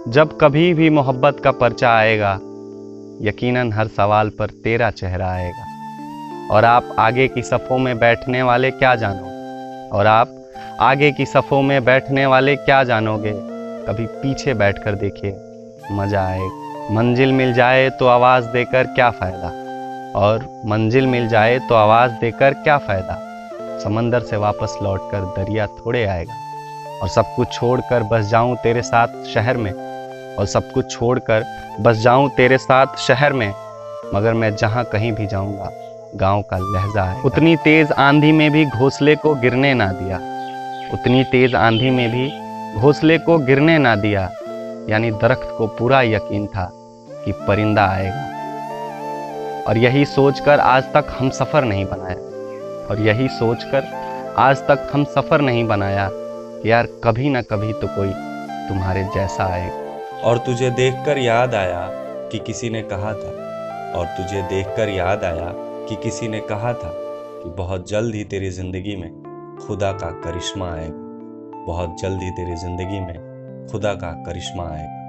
जब कभी भी मोहब्बत का पर्चा आएगा, यकीनन हर सवाल पर तेरा चेहरा आएगा। और आप आगे की सफ़ों में बैठने वाले क्या जानोगे, और आप आगे की सफ़ों में बैठने वाले क्या जानोगे। कभी पीछे बैठकर देखिए, मज़ा आएगा। मंजिल मिल जाए तो आवाज़ देकर क्या फ़ायदा, और मंजिल मिल जाए तो आवाज़ देकर क्या फ़ायदा। समंदर से वापस लौटकर दरिया थोड़े आएगा। और सब कुछ छोड़कर बस जाऊं तेरे साथ शहर में, और सब कुछ छोड़कर बस जाऊं तेरे साथ शहर में। मगर मैं जहां कहीं भी जाऊंगा, गांव का लहजा है। उतनी तेज आंधी में भी घोंसले को गिरने ना दिया, उतनी तेज आंधी में भी घोंसले को गिरने ना दिया। यानी दरख्त को पूरा यकीन था कि परिंदा आएगा। और यही सोचकर आज तक हम सफ़र नहीं बनाया, और यही सोचकर आज तक हम सफ़र नहीं बनाया। यार कभी ना कभी तो कोई तुम्हारे जैसा आएगा। और तुझे देखकर याद आया कि किसी ने कहा था, और तुझे देखकर याद आया कि किसी ने कहा था कि बहुत जल्द ही तेरी ज़िंदगी में खुदा का करिश्मा आएगा। बहुत जल्द ही तेरी ज़िंदगी में खुदा का करिश्मा आएगा।